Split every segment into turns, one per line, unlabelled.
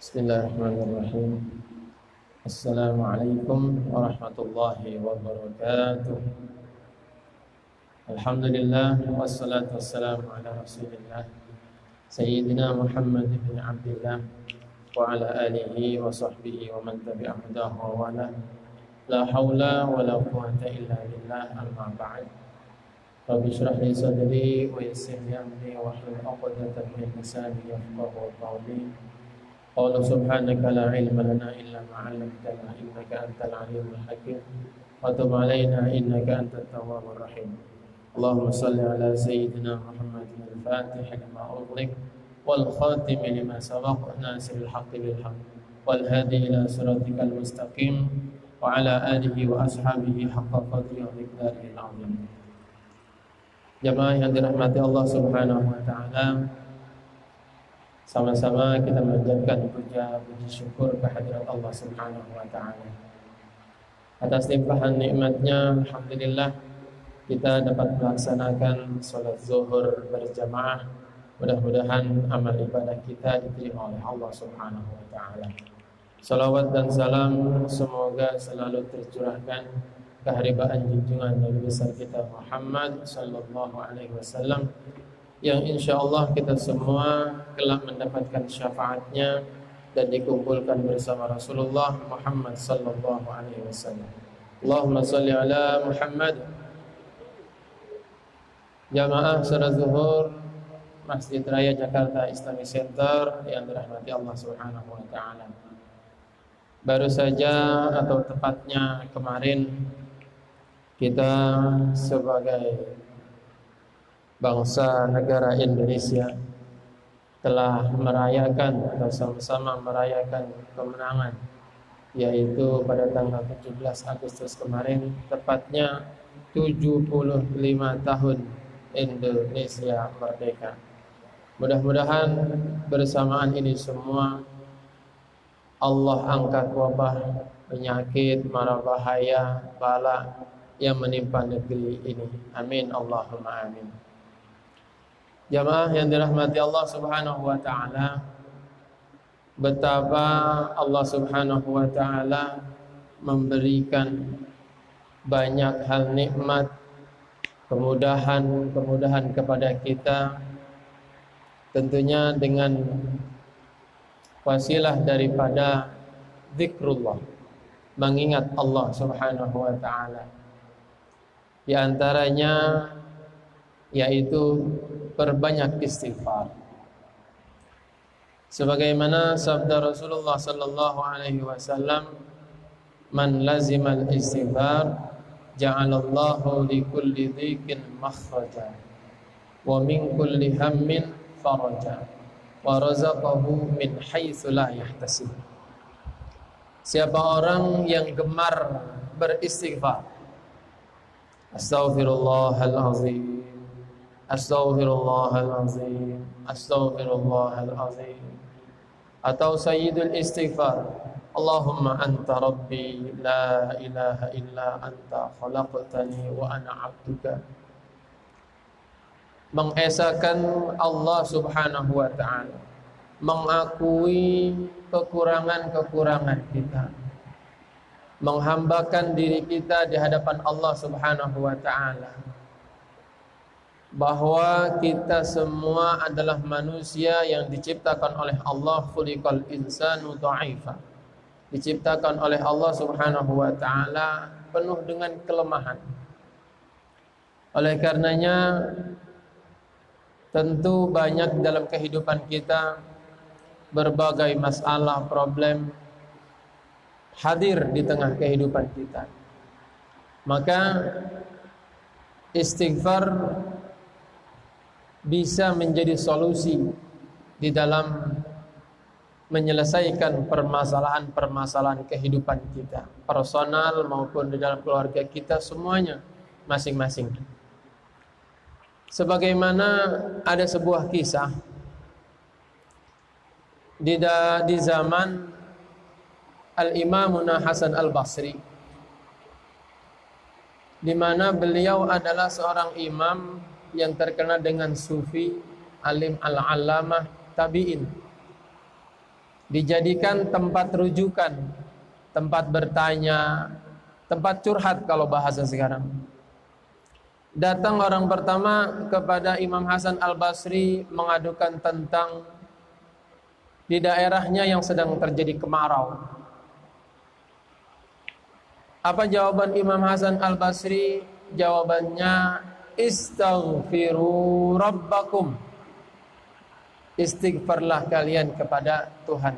Bismillahirrahmanirrahim. Assalamualaikum warahmatullahi wabarakatuh. Alhamdulillah wassalatu wassalamu ala Rasulillah Sayyidina Muhammad bin Abdullah wa ala alihi wa sahbihi wa man tabi'a hudahu wa wala. La haula wa la quwwata illa billah, amma ba'd. Rabbi shrah li sadri wa yassir li amri wa hlul 'uqdatam min lisani yafqahu qawli. Qala subhanaka la ilma lana illa ma 'allamtana innaka antal 'alimul hakim wa tub 'alaina innaka antat tawwabur rahim. Allahumma shalli ala sayyidina Muhammadin al-fatih lima ughliq wal khatim lima sabaq nasiril haqqi bil haqq wal hadi ila siratikal mustaqim wa ala alihi wa ashabihi haqqa qadri wa miqdaril 'azim. Jamaah yang dirahmati Allah Subhanahu wa taala, sama-sama kita mengucapkan puji syukur kehadirat Allah Subhanahu wa taala. Atas limpahan nikmatnya, alhamdulillah kita dapat melaksanakan salat zuhur berjamaah. Mudah-mudahan amal ibadah kita diterima oleh Allah Subhanahu wa taala. Salawat dan salam semoga selalu tercurahkan keharibaan junjungan Nabi besar kita Muhammad sallallahu alaihi wasallam, yang insyaallah kita semua kelak mendapatkan syafaatnya dan dikumpulkan bersama Rasulullah Muhammad sallallahu alaihi wasallam. Allahumma shalli ala Muhammad. Jamaah salat zuhur Masjid Raya Jakarta Islamic Center yang dirahmati Allah Subhanahu wa taala. Baru saja atau tepatnya kemarin kita sebagai bangsa negara Indonesia telah merayakan atau sama-sama merayakan kemenangan, yaitu pada tanggal 17 Agustus kemarin, tepatnya 75 tahun Indonesia merdeka. Mudah-mudahan bersamaan ini semua Allah angkat wabah, penyakit, mara bahaya, bala yang menimpa negeri ini. Amin Allahumma amin. Jamaah yang dirahmati Allah Subhanahu wa taala, betapa Allah Subhanahu wa taala memberikan banyak hal nikmat, kemudahan kepada kita, tentunya dengan wasilah daripada zikrullah, mengingat Allah Subhanahu wa taala. Di antaranya yaitu perbanyak istighfar. Sebagaimana sabda Rasulullah sallallahu alaihi wasallam, "Man lazimal istighfar ja'alallahu li kulli dhiqin makhraja wa min kulli hammin faraja wa razaqahu min haitsu la yahtasib." Siapa orang yang gemar beristighfar, astaghfirullahalazim, astaghfirullahalazim, astaghfirullahalazim, atau sayyidul istighfar, Allahumma anta rabbi la ilaha illa anta khalaqtani wa ana 'abduka, mengesahkan Allah Subhanahu wa ta'ala, mengakui kekurangan-kekurangan kita, menghambakan diri kita di hadapan Allah Subhanahu wa ta'ala, bahwa kita semua adalah manusia yang diciptakan oleh Allah, khuliqal insanu dha'ifa, diciptakan oleh Allah Subhanahu wa ta'ala penuh dengan kelemahan. Oleh karenanya tentu banyak dalam kehidupan kita berbagai masalah, problem hadir di tengah kehidupan kita. Maka istighfar bisa menjadi solusi di dalam menyelesaikan permasalahan-permasalahan kehidupan kita, personal maupun di dalam keluarga kita semuanya masing-masing. Sebagaimana ada sebuah kisah di zaman Al-Imamuna Hasan Al-Basri, di mana beliau adalah seorang imam yang terkenal dengan sufi, alim al-allamah, tabi'in. dijadikan tempat rujukan, tempat bertanya, tempat curhat kalau bahasa sekarang. Datang orang pertama kepada Imam Hasan Al-Basri mengadukan tentang di daerahnya yang sedang terjadi kemarau. Apa jawaban Imam Hasan Al-Basri? Jawabannya, istaghfiru rabbakum. Istighfarlah kalian kepada Tuhan.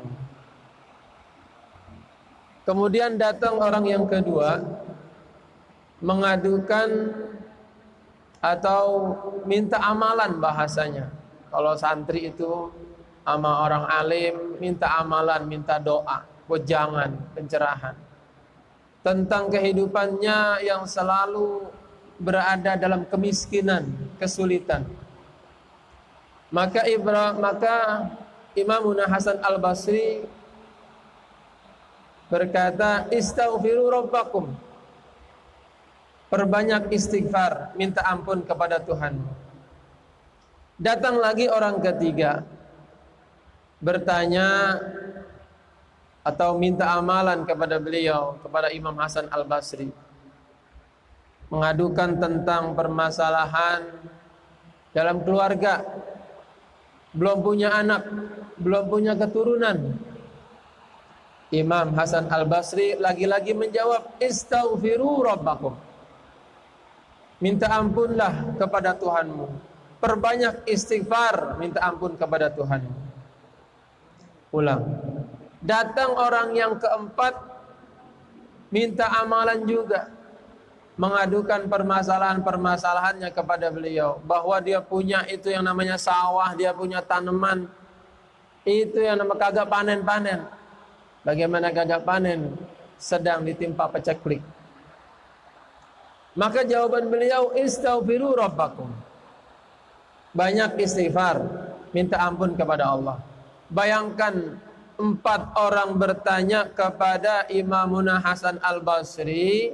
Kemudian datang orang yang kedua mengadukan atau minta amalan bahasanya. Kalau santri itu sama orang alim minta amalan, minta doa, wejangan, pencerahan tentang kehidupannya yang selalu berada dalam kemiskinan, kesulitan. Maka Imam Hasan Al-Basri berkata, istaghfiru rabbakum. Perbanyak istighfar, minta ampun kepada Tuhan. Datang lagi orang ketiga bertanya atau minta amalan kepada beliau, kepada Imam Hasan Al-Basri, mengadukan tentang permasalahan dalam keluarga, belum punya anak, belum punya keturunan. Imam Hasan Al-Basri lagi-lagi menjawab, istaghfiru rabbakum. Minta ampunlah kepada Tuhanmu. Perbanyak istighfar, minta ampun kepada Tuhanmu. Ulang. Datang orang yang keempat, minta amalan juga, mengadukan permasalahan-permasalahannya kepada beliau, bahwa dia punya itu yang namanya sawah, dia punya tanaman, itu yang namanya kagak panen-panen. Bagaimana kagak panen? Sedang ditimpa paceklik. Maka jawaban beliau, istaghfiru rabbakum. Banyak istighfar, minta ampun kepada Allah. Bayangkan 4 orang bertanya kepada Imam Hasan Al-Basri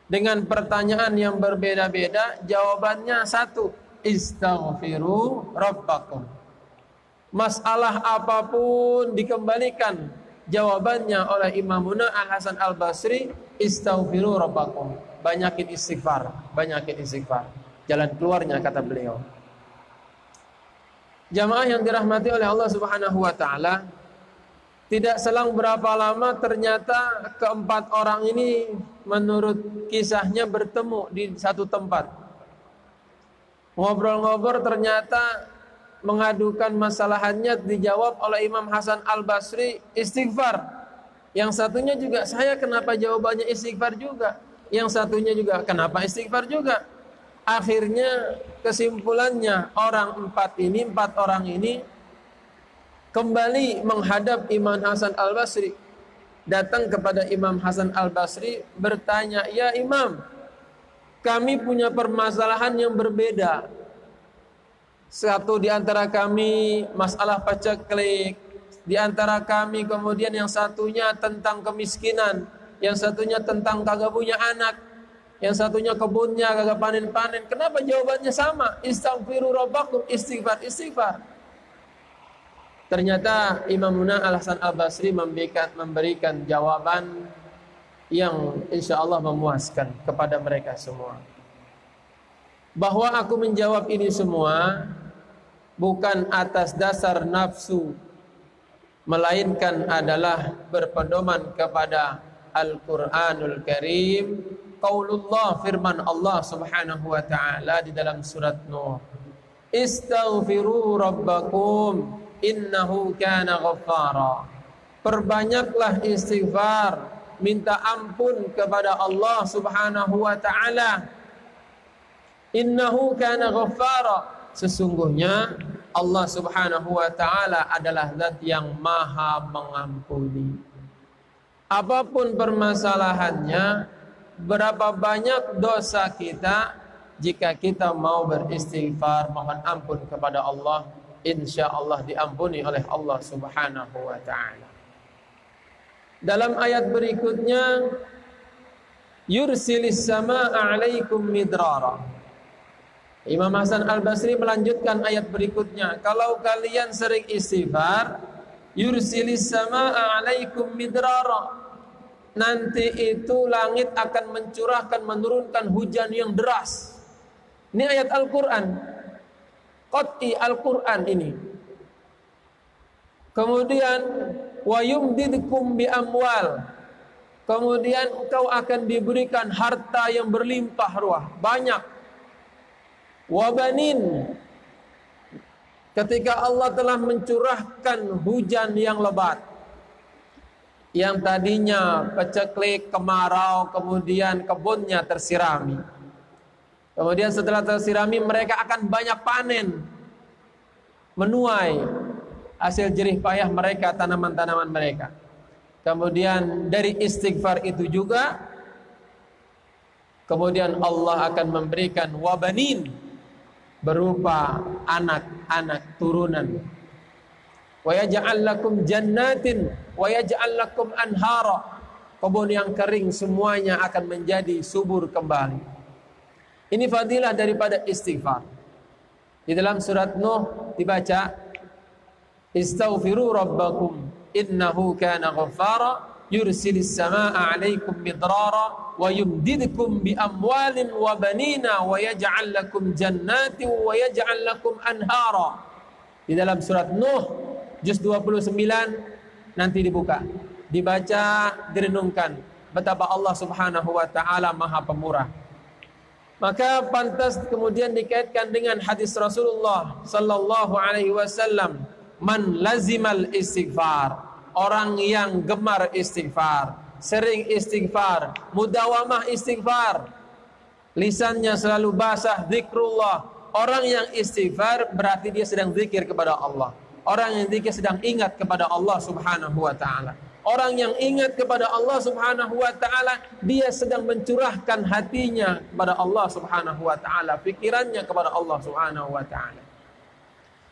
dengan pertanyaan yang berbeda-beda, jawabannya satu, istaghfiru rabbakum. Masalah apapun dikembalikan jawabannya oleh Imam Hasan Al-Basri, istaghfiru rabbakum. Banyakin istighfar, banyakin istighfar. Jalan keluarnya, kata beliau. Jamaah yang dirahmati oleh Allah Subhanahu wa taala, tidak selang berapa lama ternyata keempat orang ini menurut kisahnya bertemu di satu tempat. Ngobrol-ngobrol, ternyata mengadukan masalahannya dijawab oleh Imam Hasan Al-Basri, istighfar. Yang satunya juga, saya kenapa jawabannya istighfar juga? Yang satunya juga, kenapa istighfar juga? Akhirnya kesimpulannya, empat orang ini kembali menghadap Imam Hasan Al-Basri. Datang kepada Imam Hasan Al-Basri bertanya, ya Imam, kami punya permasalahan yang berbeda. Satu di antara kami masalah paceklik, di antara kami kemudian yang satunya tentang kemiskinan, yang satunya tentang kagak punya anak, yang satunya kebunnya kagak panen-panen. Kenapa jawabannya sama? Istaghfiru rabbakum, istighfar, istighfar. Ternyata Imam Hasan Al-Basri memberikan jawaban yang insya Allah memuaskan kepada mereka semua. Bahwa aku menjawab ini semua bukan atas dasar nafsu, melainkan adalah berpedoman kepada Al-Quranul Karim, qaulullah, firman Allah Subhanahu wa ta'ala di dalam surat Nuh. Istaghfiru rabbakum innahu kana ghaffara. Perbanyaklah istighfar, minta ampun kepada Allah Subhanahu wa ta'ala. Innahu kana ghaffara. Sesungguhnya Allah Subhanahu wa ta'ala adalah zat yang maha mengampuni. Apapun permasalahannya, berapa banyak dosa kita, jika kita mau beristighfar, mohon ampun kepada Allah, insya Allah diampuni oleh Allah Subhanahu wa ta'ala. Dalam ayat berikutnya, yursilis sama'a 'alaikum midrara. Imam Hasan Al-Basri melanjutkan ayat berikutnya, kalau kalian sering istighfar, yursilis samaa 'alaikum midrara. Nanti itu langit akan mencurahkan, menurunkan hujan yang deras. Ini ayat Al-Quran, qat'i Al-Quran ini. Kemudian wa yumdidkum bi amwal. Kemudian engkau akan diberikan harta yang berlimpah ruah, banyak. Wa banin. Ketika Allah telah mencurahkan hujan yang lebat, yang tadinya peceklik, kemarau, kemudian kebunnya tersirami. Kemudian setelah tersirami, mereka akan banyak panen, menuai hasil jerih payah mereka, tanaman-tanaman mereka. Kemudian dari istighfar itu juga, kemudian Allah akan memberikan wabanin, berupa anak-anak turunan. Wa yaj'al lakum jannatin wa yaj'al lakum anhara. Kebun yang kering semuanya akan menjadi subur kembali. Ini fadilah daripada istighfar. Di dalam surat Nuh dibaca, istaghfiru rabbakum innahu kana ghaffara yursilis samaa'a 'alaikum midrara wa yumdidkum bi amwalin wa banina wa yaj'al lakum jannatin wa yaj'al lakum anhara. Di dalam surat Nuh juz 29 nanti dibuka, dibaca, direnungkan betapa Allah Subhanahu wa taala Maha Pemurah. Maka pantas kemudian dikaitkan dengan hadis Rasulullah sallallahu alaihi wasallam, man lazimal istighfar, orang yang gemar istighfar, sering istighfar, mudawamah istighfar, lisannya selalu basah zikrullah. Orang yang istighfar berarti dia sedang zikir kepada Allah. Orang yang zikir sedang ingat kepada Allah Subhanahu wa taala. Orang yang ingat kepada Allah Subhanahu wa taala, dia sedang mencurahkan hatinya kepada Allah Subhanahu wa taala, pikirannya kepada Allah Subhanahu wa taala.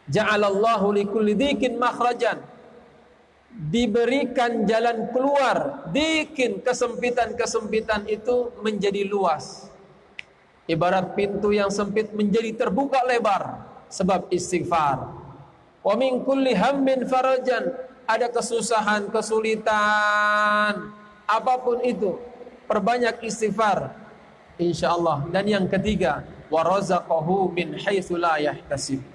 Ja'alallahu likulli dzikin makhrajan. Diberikan jalan keluar, dikin kesempitan-kesempitan itu menjadi luas. Ibarat pintu yang sempit menjadi terbuka lebar sebab istighfar. Wa min kulli hammin farajan. Ada kesusahan, kesulitan, apapun itu, perbanyak istighfar, insyaallah. Dan yang ketiga, wa razaqahu min haitsu la yahtasib.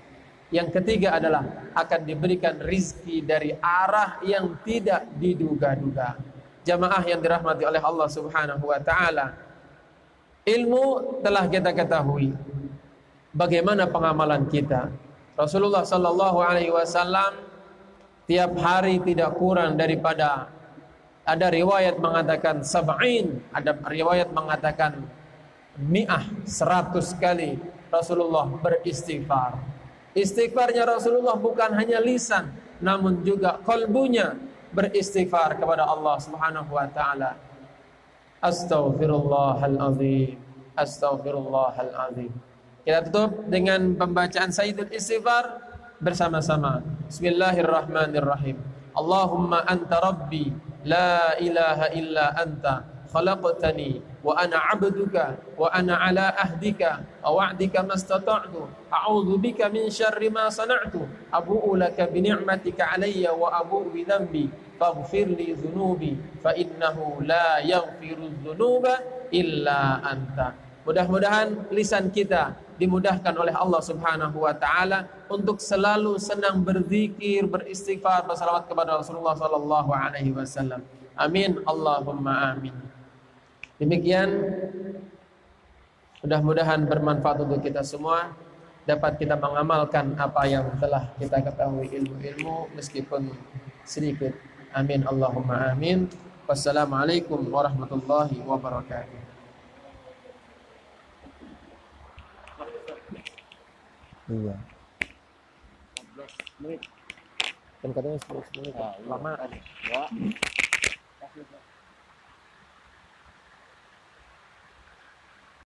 Yang ketiga adalah akan diberikan rizki dari arah yang tidak diduga-duga. Jamaah yang dirahmati oleh Allah Subhanahu wa taala, ilmu telah kita ketahui. Bagaimana pengamalan kita? Rasulullah sallallahu alaihi wasallam tiap hari tidak kurang daripada, ada riwayat mengatakan sab'in, ada riwayat mengatakan mi'ah, 100 kali Rasulullah beristighfar. Istighfarnya Rasulullah bukan hanya lisan, namun juga kalbunya beristighfar kepada Allah Subhanahu wa taala. Astaghfirullahal azim, astaghfirullahal azim. Kita tutup dengan pembacaan Sayyidul Istighfar bersama-sama. Bismillahirrahmanirrahim. Allahumma anta rabbi la ilaha illa anta khalaqtani wa ana 'abduka wa ana 'ala ahdika wa wa'dika mastata'tu a'udzu bika min syarri ma sana'tu abu'u laka bi ni'matika 'alayya wa abu'u bi dhanbi faghfir li dhunubi fa innahu la yaghfiru dzunuba illa anta. Mudah-mudahan lisan kita dimudahkan oleh Allah Subhanahu wa taala untuk selalu senang berzikir, beristighfar, bersalawat kepada Rasulullah sallallahu alaihi wasallam. Amin, Allahumma amin. Demikian, mudah-mudahan bermanfaat untuk kita semua, dapat kita mengamalkan apa yang telah kita ketahui, ilmu-ilmu meskipun sedikit. Amin, Allahumma amin. Wassalamualaikum warahmatullahi wabarakatuh.
Iya. 14 menit. Kan katanya 10 menit. Lama. Ya.